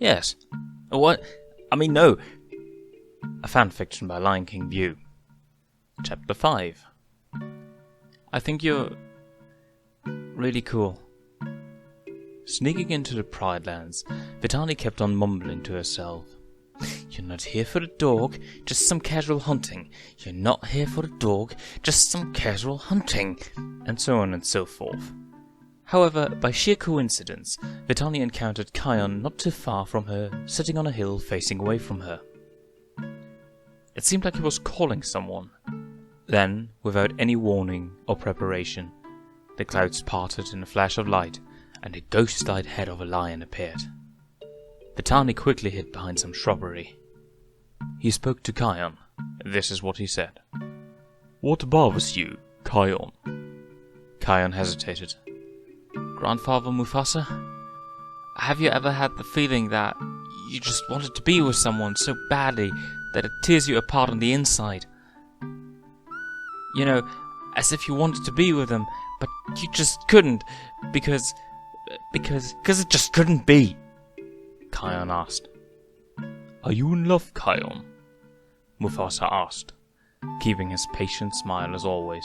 Yes. What? I mean, no. A fanfiction by Lionkingview. Chapter 5. I think you're really cool. Sneaking into the Pride Lands, Vitani kept on mumbling to herself. You're not here for the dog, just some casual hunting. You're not here for the dog, just some casual hunting. And so on and so forth. However, by sheer coincidence, Vitani encountered Kion not too far from her, sitting on a hill facing away from her. It seemed like he was calling someone. Then, without any warning or preparation, the clouds parted in a flash of light, and a ghost-like head of a lion appeared. Vitani quickly hid behind some shrubbery. He spoke to Kion. This is what he said. What bothers you, Kion? Kion hesitated. Grandfather Mufasa? Have you ever had the feeling that you just wanted to be with someone so badly that it tears you apart on the inside? You know, as if you wanted to be with them, but you just couldn't, because it just couldn't be. Kion asked. Are you in love, Kion? Mufasa asked, keeping his patient smile as always.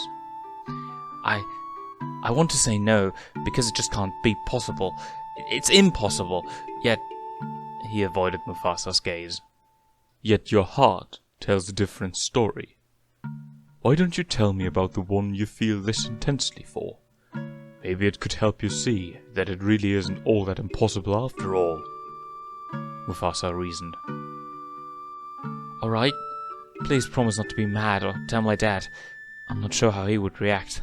I want to say no, because it just can't be possible. It's impossible, yet... He avoided Mufasa's gaze. Yet your heart tells a different story. Why don't you tell me about the one you feel this intensely for? Maybe it could help you see that it really isn't all that impossible after all. Mufasa reasoned. Alright, please promise not to be mad or tell my dad. I'm not sure how he would react,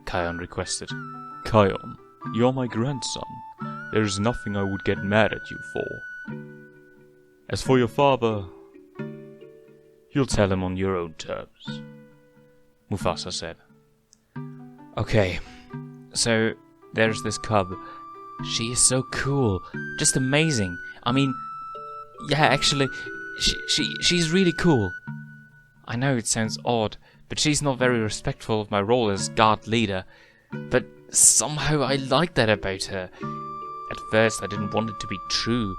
Kion requested. Kion, you're my grandson. There is nothing I would get mad at you for. As for your father, you'll tell him on your own terms, Mufasa said. Okay, so there's this cub. She is so cool, just amazing. I mean, yeah, actually, she's really cool. I know it sounds odd, but she's not very respectful of my role as guard leader. But somehow I like that about her. At first I didn't want it to be true,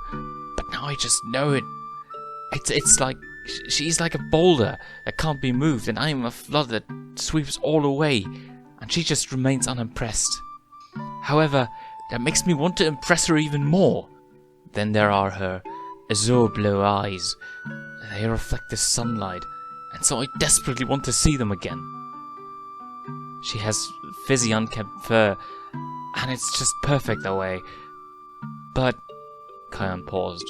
but now I just know it. It's like she's like a boulder that can't be moved, and I am a flood that sweeps all away, and she just remains unimpressed. However, that makes me want to impress her even more. Then there are her azure blue eyes. They reflect the sunlight, and so I desperately want to see them again. She has frizzy unkempt fur, and it's just perfect that way. But... Kion paused.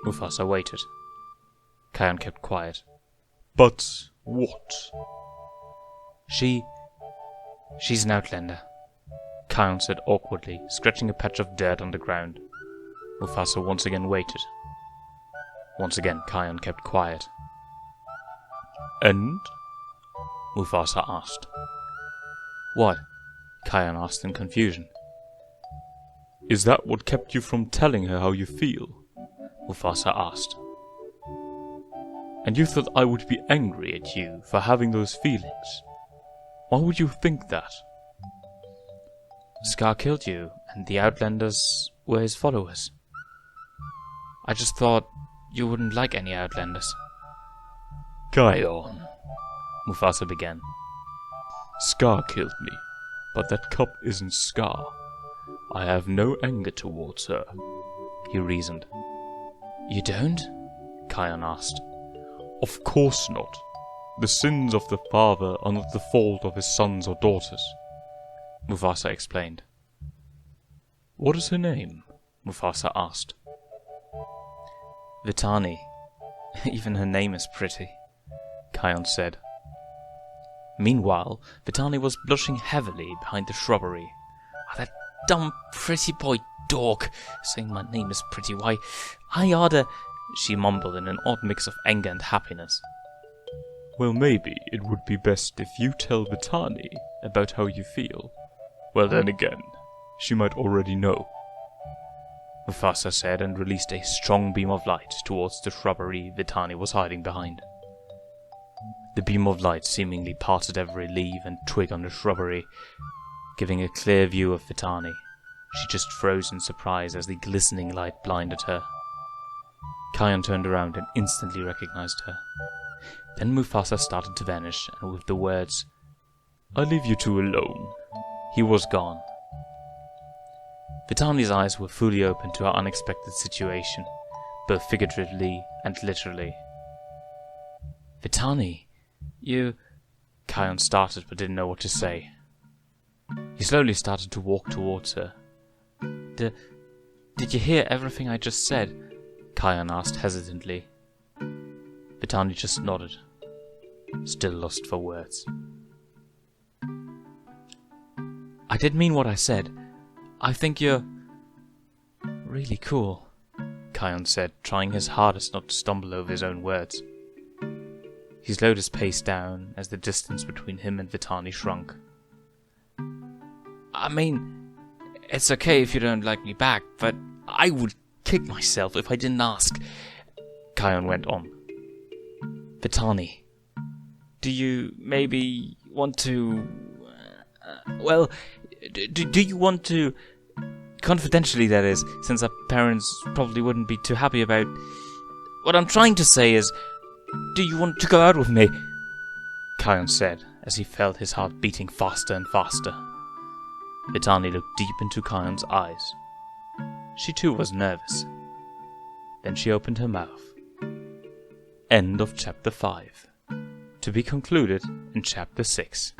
Mufasa waited. Kion kept quiet. But what? She's an outlander, Kion said awkwardly, scratching a patch of dirt on the ground. Mufasa once again waited. Once again, Kion kept quiet. And? Mufasa asked. What? Kion asked in confusion. Is that what kept you from telling her how you feel? Mufasa asked. And you thought I would be angry at you for having those feelings? Why would you think that? Scar killed you, and the Outlanders were his followers. I just thought you wouldn't like any Outlanders. Kion, Mufasa began. Scar killed me, but that cup isn't Scar. I have no anger towards her, he reasoned. You don't? Kion asked. Of course not. The sins of the father are not the fault of his sons or daughters, Mufasa explained. What is her name? Mufasa asked. Vitani. Even her name is pretty, Kion said. Meanwhile, Vitani was blushing heavily behind the shrubbery. Oh, that dumb pretty boy dog, saying my name is pretty. Why, I oughta... She mumbled in an odd mix of anger and happiness. Well, maybe it would be best if you tell Vitani about how you feel. Well, then again, she might already know, Mufasa said, and released a strong beam of light towards the shrubbery Vitani was hiding behind. The beam of light seemingly parted every leaf and twig on the shrubbery, giving a clear view of Vitani. She just froze in surprise as the glistening light blinded her. Kion turned around and instantly recognized her. Then Mufasa started to vanish, and with the words, "I leave you two alone," he was gone. Vitani's eyes were fully open to her unexpected situation, both figuratively and literally. "Vitani, you..." Kion started but didn't know what to say. He slowly started to walk towards her. Did you hear everything I just said?" Kion asked hesitantly. Vitani just nodded, still lost for words. "I did mean what I said. I think you're really cool," Kion said, trying his hardest not to stumble over his own words. He slowed his pace down as the distance between him and Vitani shrunk. "I mean, it's okay if you don't like me back, but I would kick myself if I didn't ask," Kion went on. "Vitani, do you maybe want to... do you want to... confidentially, that is, since our parents probably wouldn't be too happy about... What I'm trying to say is, do you want to go out with me?" Kion said, as he felt his heart beating faster and faster. Vitani looked deep into Kion's eyes. She too was nervous. Then she opened her mouth. End of chapter 5. To be concluded in chapter 6.